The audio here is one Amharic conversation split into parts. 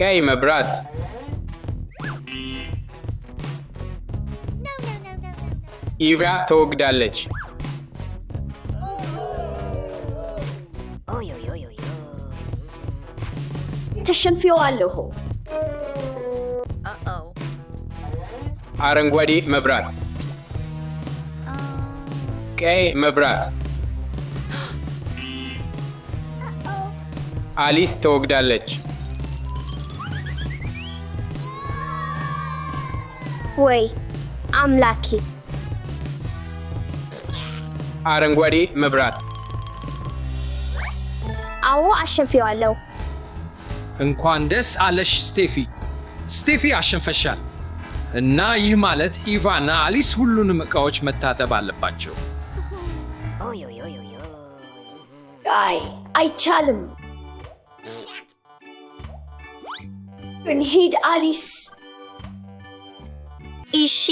ቀይ መብራት ኢቫ ተወግዳለች ተሸንፌዋለሁ አረንጓዴ መብራት ቀይ መብራት አሊስ ተወግዳለች ወይ አምላኬ አረንጓዴ መብራት አዎ አሸንፌዋለሁ እንኳን ደስ አለሽ ስቴፊ አሸንፈሻል እና ይህ ማለት ኢቫና አሊስ ሁሉንም ዕቃዎች መታጠብ አለባቸው አይቻልም እንሂድ አሊስ እሺ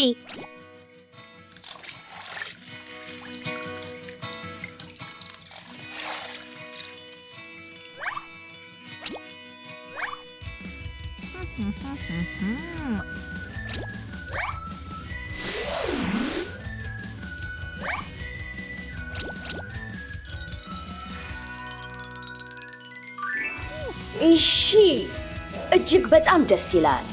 እሺ እጅግ በጣም ደስ ይላል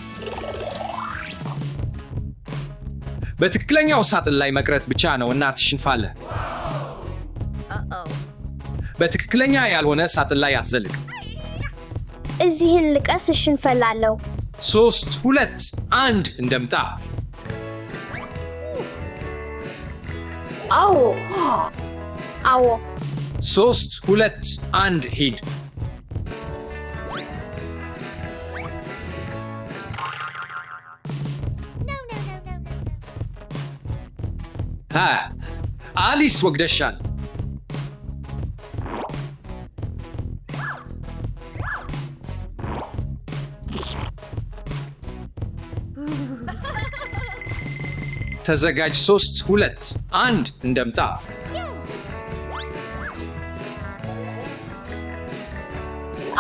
በትክክለኛው ሳጥን ላይ መቅረት ብቻ ነው እና ትሽንፋለህ በትክክለኛ ያልሆነ ሳጥን ላይ አትዘልቅ እዚህን ልቀስ እሽንፈላለሁ 3 2 1 እንደምጣ አዎ 3 2 1 ሂድ አሊስ ወግደሻል ተዘጋጅ 3 2 1 እንደምጣ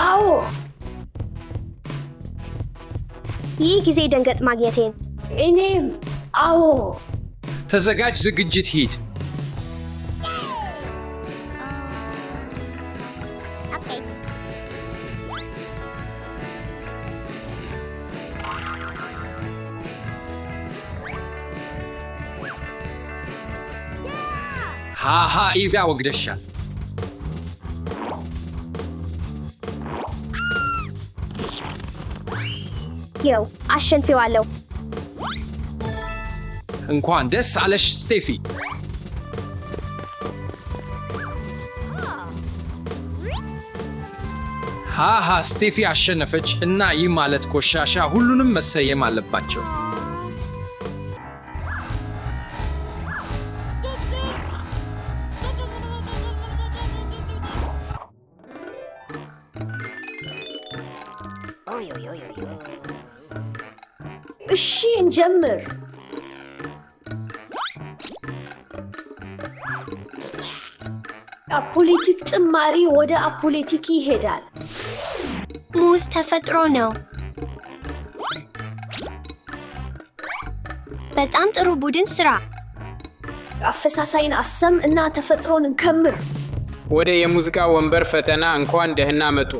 አዎ ይህ ጊዜ ደንገጥ ማግኘቴን እኔም አዎ ተዘጋጅ ዝግጅት ሂድ ሃሃ ኢቫ ወግደሻል ይው አሸንፌዋለሁ እንኳን ደስ አለሽ ስቴፊ ሃሃ ስቴፊ አሸነፈች እና ይህ ማለት ቆሻሻ ሁሉንም መሰየም አለባቸው እሺ እንጀምር አፖሊቲክ ጭማሪ ወደ አፖሊቲክ ይሄዳል ሙዝ ተፈጥሮ ነው በጣም ጥሩ ቡድን ስራ አፈሳሳይን አሰም እና ተፈጥሮን እንከምር ወደ የሙዚቃ ወንበር ፈተና እንኳን ደህና መጡ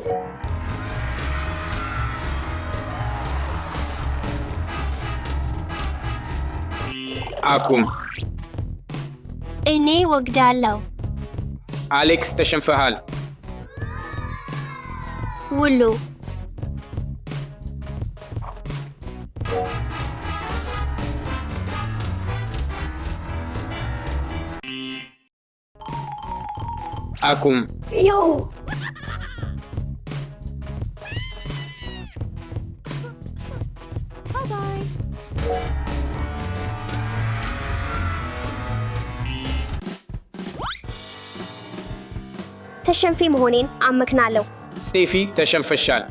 አቁም እኔ ወግዳለሁ አሌክስ ተሸንፈሃል ውሉ አቁም ዮ ተሸንፌ መሆኔን አመክናለሁ ስቴፊ ተሸንፈሻል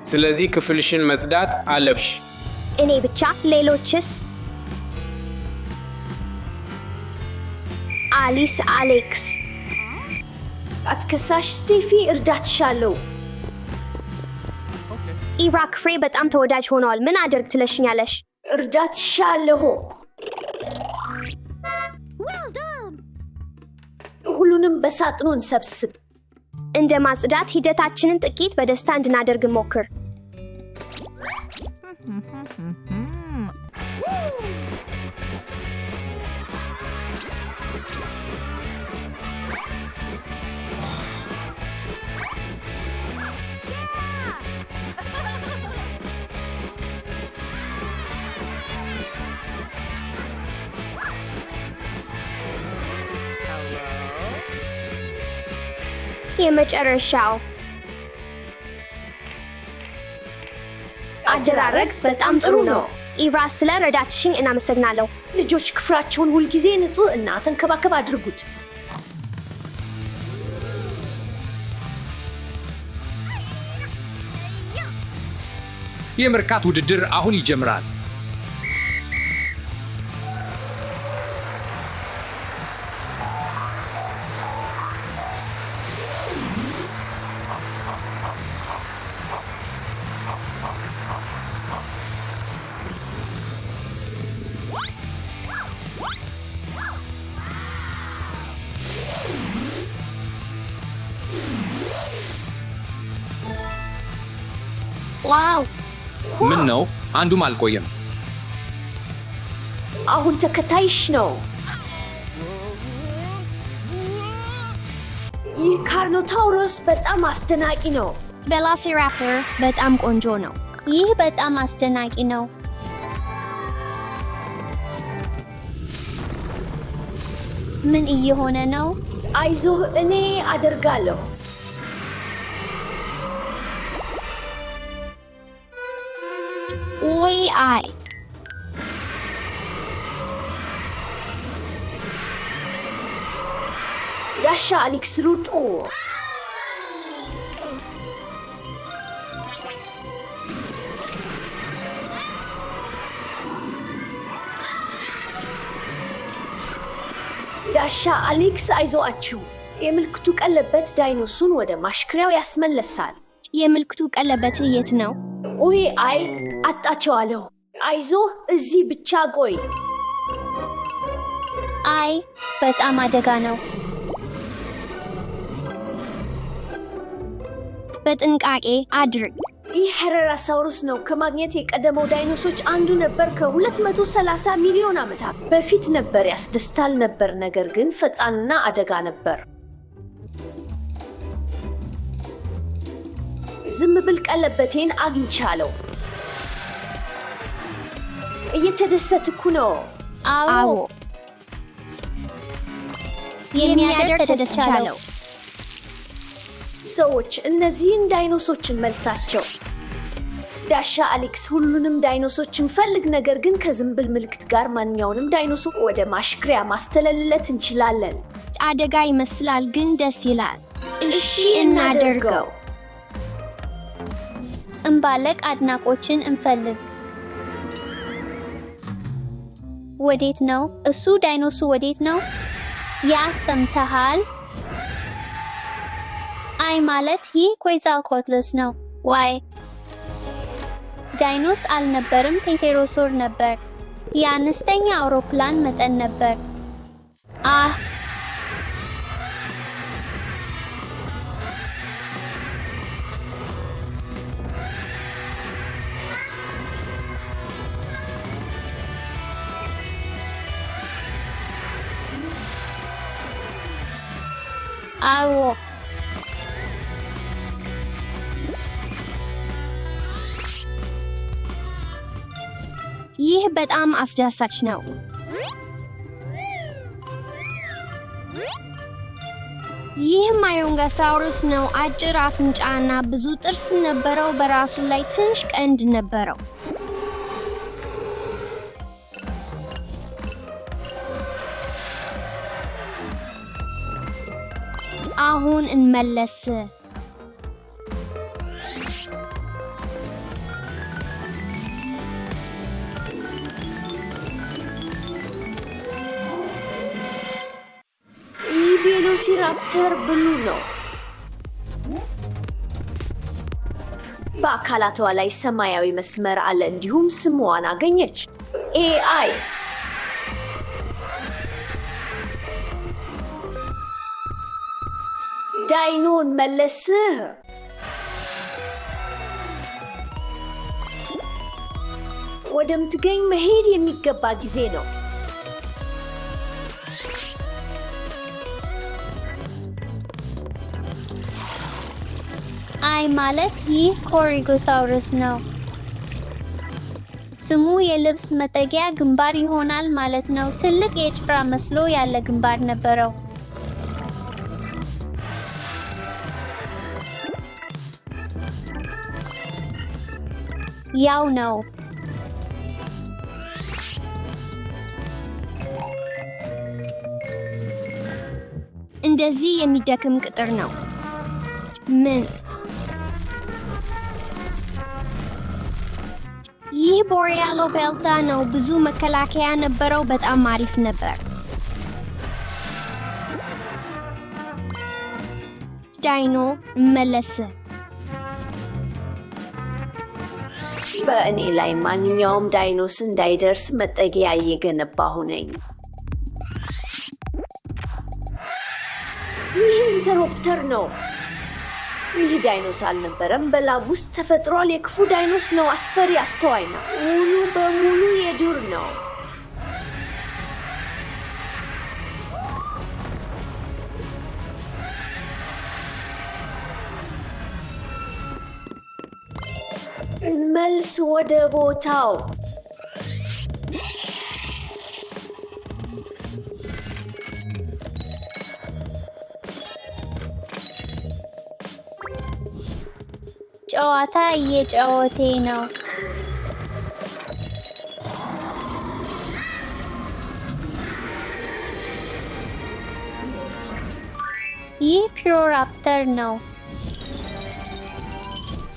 ስለዚህ ክፍልሽን መጽዳት አለብሽ እኔ ብቻ ሌሎችስ አሊስ አሌክስ አትከሳሽ ስቴፊ እርዳትሻለሁ። ኢቫ ክፍሬ በጣም ተወዳጅ ሆነዋል። ምን አድርግ ትለሽኛለሽ? እርዳትሻለሁ። ሁሉንም በሳጥኑን ሰብስብ። እንደ ማጽዳት ሂደታችንን ጥቂት በደስታ እንድናደርግ እንሞክር። የመጨረሻው አደራረግ በጣም ጥሩ ነው። ኢቫ ስለ ረዳትሽኝ እናመሰግናለሁ። ልጆች ክፍራቸውን ሁልጊዜ ንጹህ እና ተንከባከብ አድርጉት። የምርቃት ውድድር አሁን ይጀምራል። ዋው! ምን ነው? አንዱም አልቆየም። አሁን ተከታይሽ ነው። ይህ ካርኖታውሮስ በጣም አስደናቂ ነው። ቬሎሲራፕተር በጣም ቆንጆ ነው። ይህ በጣም አስደናቂ ነው። ምን እየሆነ ነው? አይዞህ፣ እኔ አደርጋለሁ። ወይ አይ ዳሻ አሌክስ ሩጡ። ዳሻ አሌክስ አይዞአችሁ። የምልክቱ ቀለበት ዳይኖሱን ወደ ማሽክሪያው ያስመለሳል። የምልክቱ ቀለበት የት ነው? ወይ አይ አጣቸዋለሁ። አይዞህ፣ እዚህ ብቻ ቆይ። አይ በጣም አደጋ ነው። በጥንቃቄ አድርግ። ይህ ሄራራሳውሩስ ነው። ከማግኘት የቀደመው ዳይኖሶች አንዱ ነበር። ከ230 ሚሊዮን ዓመታት በፊት ነበር። ያስደስታል ነበር፣ ነገር ግን ፈጣንና አደጋ ነበር። ዝም ብል፣ ቀለበቴን አግኝቻለሁ። እየተደሰትኩ ነው። አዎ የሚያደርግ ተደስቻለሁ። ሰዎች እነዚህን ዳይኖሶችን መልሳቸው። ዳሻ አሌክስ ሁሉንም ዳይኖሶችን ፈልግ፣ ነገር ግን ከዝንብል ምልክት ጋር ማንኛውንም ዳይኖሶር ወደ ማሽክሪያ ማስተላለለት እንችላለን። አደጋ ይመስላል፣ ግን ደስ ይላል። እሺ እናደርገው። እምባለቅ አድናቆችን እንፈልግ። ወዴት ነው እሱ? ዳይኖሱ ወዴት ነው? ያ ሰምተሃል? አይ ማለት ይህ ኮይዛልኮትለስ ነው። ዋይ ዳይኖስ አልነበርም፣ ፔቴሮሶር ነበር። የአነስተኛ አውሮፕላን መጠን ነበር። አዎ ይህ በጣም አስደሳች ነው። ይህ ማዮንጋሳውሩስ ነው። አጭር አፍንጫ እና ብዙ ጥርስ ነበረው። በራሱ ላይ ትንሽ ቀንድ ነበረው። አሁን እንመለስ። ቬሎሲራፕተር ብሉ ነው። በአካላቷ ላይ ሰማያዊ መስመር አለ፣ እንዲሁም ስሟን አገኘች። ኤአይ ዳይኖን መለስህ። ወደምትገኝ መሄድ የሚገባ ጊዜ ነው። አይ ማለት ይህ ኮሪጎሳውረስ ነው። ስሙ የልብስ መጠጊያ ግንባር ይሆናል ማለት ነው። ትልቅ የጭፍራ መስሎ ያለ ግንባር ነበረው። ያው ነው። እንደዚህ የሚደክም ቅጥር ነው። ምን? ይህ ቦሪያሎ ቤልታ ነው። ብዙ መከላከያ ነበረው። በጣም አሪፍ ነበር። ዳይኖ መለስ። በእኔ ላይ ማንኛውም ዳይኖስ እንዳይደርስ መጠጊያ እየገነባሁ ነኝ። ይህ ኢንተርፕተር ነው። ይህ ዳይኖስ አልነበረም። በላብ ውስጥ ተፈጥሯል። የክፉ ዳይኖስ ነው። አስፈሪ፣ አስተዋይ ነው። ሙሉ በሙሉ የዱር ነው። መልስ ወደ ቦታው። ጨዋታ እየጨዋቴ ነው። ይህ ፒሮራፕተር ነው።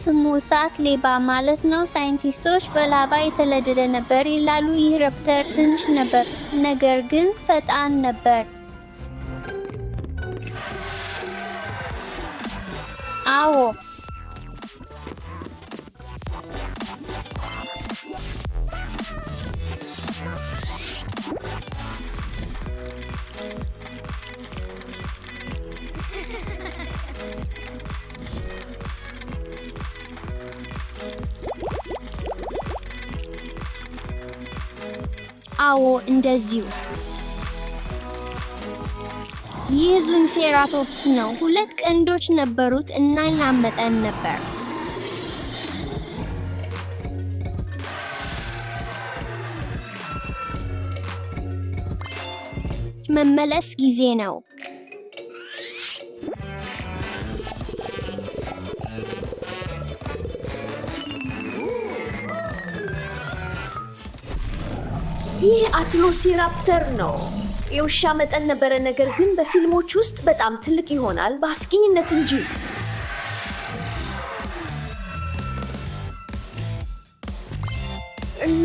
ስሙ እሳት ሌባ ማለት ነው። ሳይንቲስቶች በላባ የተለደደ ነበር ይላሉ። ይህ ራፕተር ትንሽ ነበር፣ ነገር ግን ፈጣን ነበር። አዎ አዎ እንደዚሁ። ይህ ዙንሴራቶፕስ ነው። 2 ቀንዶች ነበሩት እና ያመጠን ነበር። መመለስ ጊዜ ነው። ይህ አትሎሲራፕተር ነው። የውሻ መጠን ነበረ፣ ነገር ግን በፊልሞች ውስጥ በጣም ትልቅ ይሆናል፣ በአስቂኝነት እንጂ።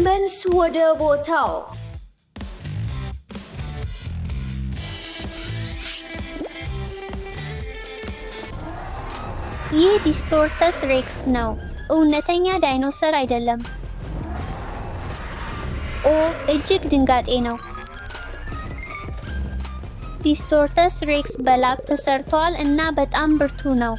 መልስ ወደ ቦታው። ይህ ዲስቶርተስ ሬክስ ነው። እውነተኛ ዳይኖሰር አይደለም። ኦ እጅግ ድንጋጤ ነው። ዲስቶርተስ ሬክስ በላብ ተሰርቷል እና በጣም ብርቱ ነው።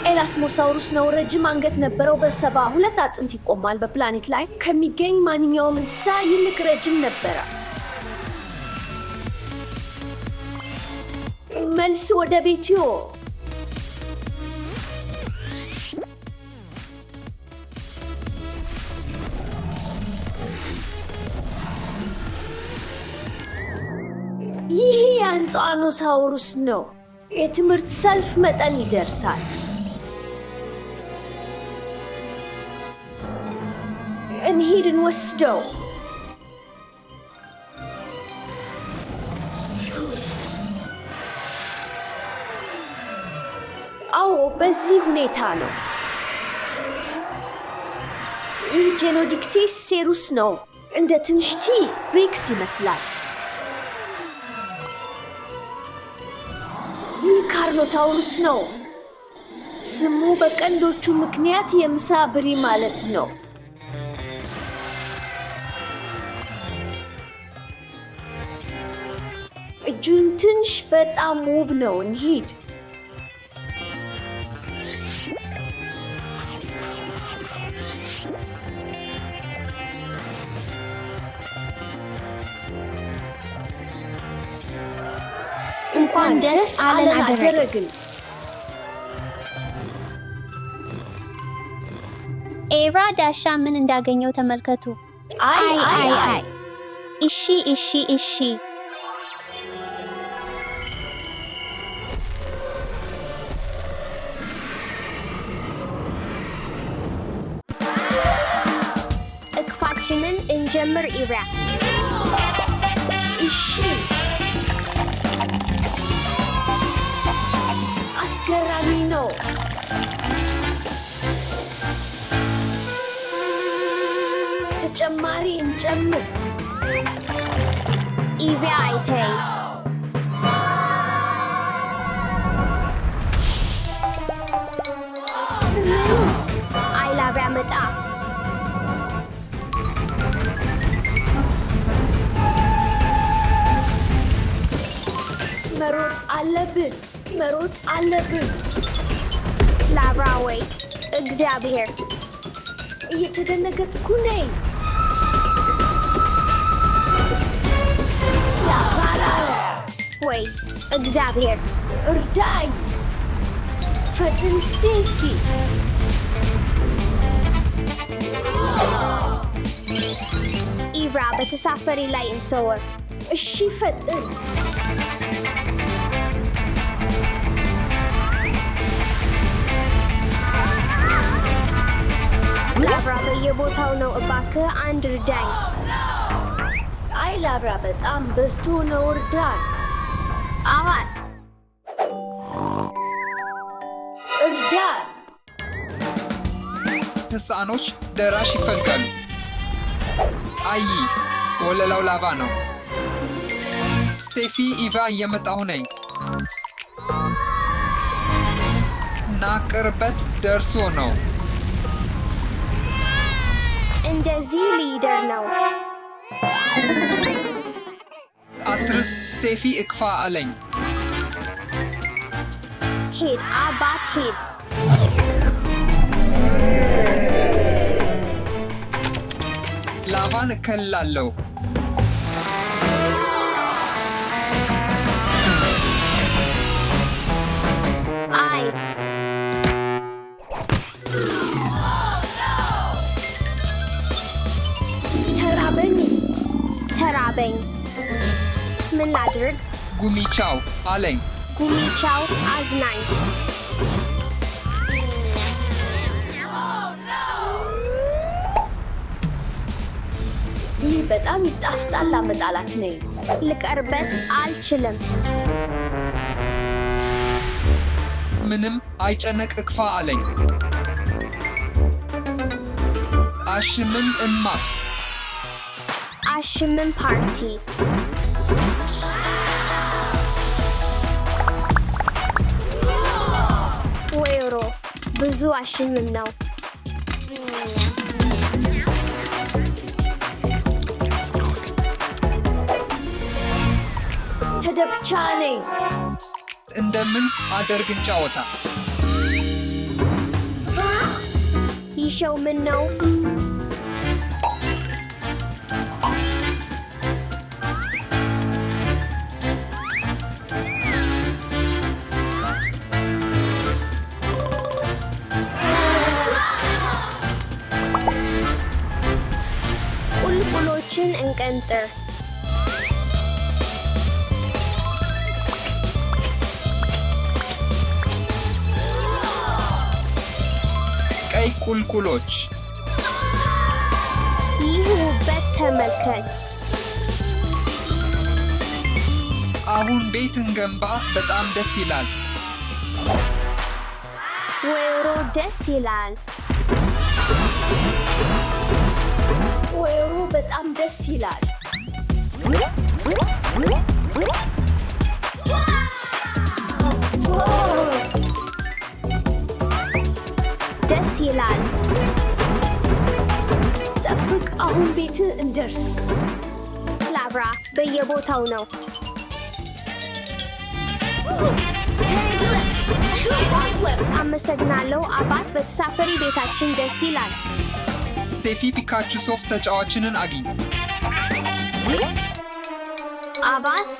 ኤላስሞሳውሩስ ነው። ረጅም አንገት ነበረው። በ72 አጥንት ይቆማል። በፕላኔት ላይ ከሚገኝ ማንኛውም እንስሳ ይልቅ ረጅም ነበረ። መልስ ወደ ቤትዮ። ይህ የአንጻኖሳውሩስ ነው። የትምህርት ሰልፍ መጠን ይደርሳል። እንሂድ እንወስደው። አዎ፣ በዚህ ሁኔታ ነው። ይህ ጄኖዲክቴስ ሴሩስ ነው። እንደ ትንሽ ቲ-ሬክስ ይመስላል። ይህ ካርኖታውሩስ ነው። ስሙ በቀንዶቹ ምክንያት የምሳ ብሪ ማለት ነው። እጁን ትንሽ በጣም ውብ ነው። እንሂድ። እንኳን ደስ አለን አደረግን። ኤራ ዳሻ ምን እንዳገኘው ተመልከቱ። አይ እሺ እቅፋችንን እንጀምር። ኤራ እሺ። አስገራሚ ነው። ተጨማሪ እንጨምር። ኢቪ አይተይ አይላቪያ መጣ። መሮጥ አለብን። ላብራዌይ እግዚአብሔር እየተደነገጥኩ ነኝ። ወይ እግዚአብሔር እርዳኝ። ፈጥን ስቴፊ። ኢቭራ በተሳፈሪ ላይ እንሰወር። እሺ ፈጥን። ላብራ በየቦታው ነው። እባክህ አንድ እርዳኝ። አይ ላብራ በጣም በዝቶ ነው። እርዳኝ። አዋት እርዳኝ። ሕፃኖች ደራሽ ይፈልጋሉ። አይ ወለላው ላቫ ነው። ስቴፊ ኢቫ እየመጣሁ ነኝ እና ቅርበት ደርሶ ነው። እንደዚህ ሊደር ነው። አትርስ ስቴፊ እክፋ አለኝ። ሄድ አባት ሄድ። ላቫን እከልላለሁ። አይ ተራበኝ። ምን ላድርግ? ጉሚቻው አለኝ። ጉሚቻው አዝናኝ። ይህ በጣም ይጣፍጣል። አመጣላት ነኝ። ልቀርበት አልችልም። ምንም አይጨነቅ እክፋ አለኝ። አሽምም እንማብስ። አሽምም ፓርቲ ወይሮ ብዙ አሽምም ነው። ተደብቻ ነኝ። እንደምን አደርግን ጫወታ ይሸው ምን ነው? ቁልቁሎችን እንቀንጥር። ቀይ ቁልቁሎች። ይህ ውበት ተመልከት። አሁን ቤት እንገንባ። በጣም ደስ ይላል። ወይሮ ደስ ይላል። ወይሩ በጣም ደስ ይላል። ደስ ይላል። ጠብቅ፣ አሁን ቤት እንደርስ። ላብራ በየቦታው ነው። አመሰግናለሁ አባት። በተሳፈሪ ቤታችን ደስ ይላል። ስቴፊ ፒካቹ ሶፍት ተጫዋችንን አግኝ። አባት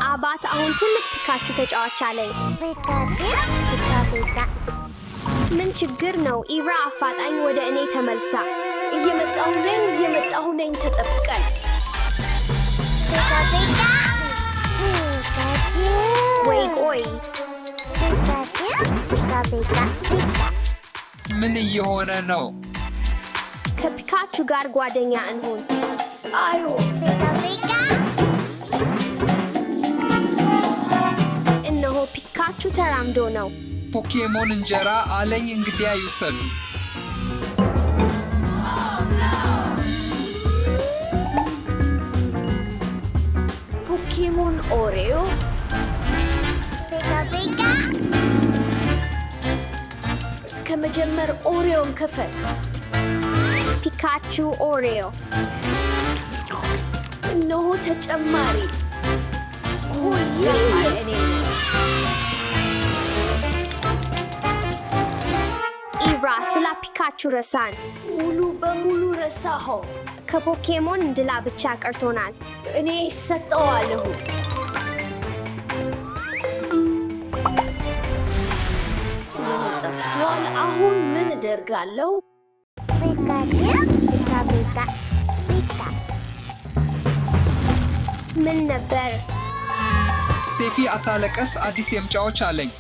አባት አሁን ትልቅ ፒካቹ ተጫዋች አለኝ። ምን ችግር ነው? ኢቭራ አፋጣኝ ወደ እኔ ተመልሳ። እየመጣሁ ነኝ። ተጠብቀን። ወይ ቆይ፣ ምን እየሆነ ነው? ከፒካቹ ጋር ጓደኛ እንሁን። አዮ እነሆ ፒካቹ ተራምዶ ነው። ፖኬሞን እንጀራ አለኝ። እንግዲያ ይውሰዱ። ፖኬሞን ኦሬዮ። እስከ መጀመር ኦሬዮን ክፈት። ፒካቹ ኦሬዮ። እነሆ ተጨማሪ። ይህ የእኔ ነው። ኢቭራ ስለ ፒካቹ ረሳን። ሙሉ በሙሉ ረሳኸው። ከፖኬሞን እንድላ ብቻ ቀርቶናል። እኔ ሰጠዋለሁ። ጠፍቷል። አሁን ምን እደርጋለሁ? ምን ነበር? ስቴፊ አታለቀስ። አዲስ የምጫዎች አለኝ።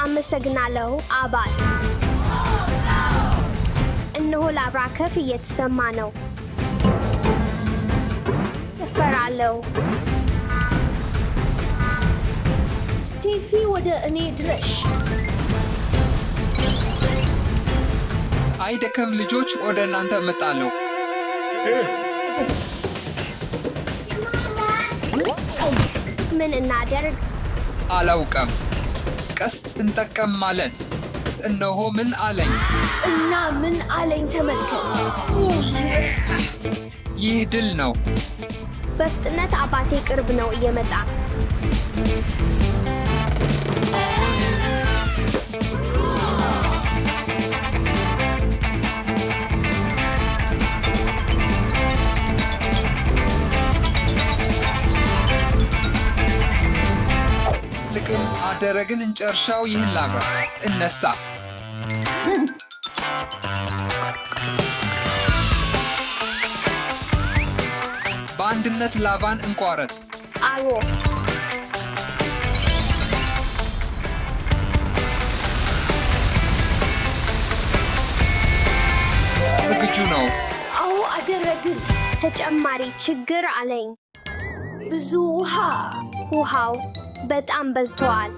አመሰግናለሁ አባት። እነሆ ላብራ ከፍ እየተሰማ ነው። እፈራለሁ። ስቴፊ ወደ እኔ ድረሽ። አይደከም ልጆች፣ ወደ እናንተ እመጣለሁ። ምን እናደርግ? አላውቅም። ቀስት እንጠቀማለን። እነሆ ምን አለኝ። እና ምን አለኝ ተመልከት። ይህ ድል ነው። በፍጥነት አባቴ ቅርብ ነው እየመጣ። ልቅም አደረግን እንጨርሻው። ይህን ላብራ እነሳ። በአንድነት ላቫን እንቋረጥ። አዎ ዝግጁ ነው። አዎ አደረግን። ተጨማሪ ችግር አለኝ። ብዙ ውሃ። ውሃው በጣም በዝተዋል።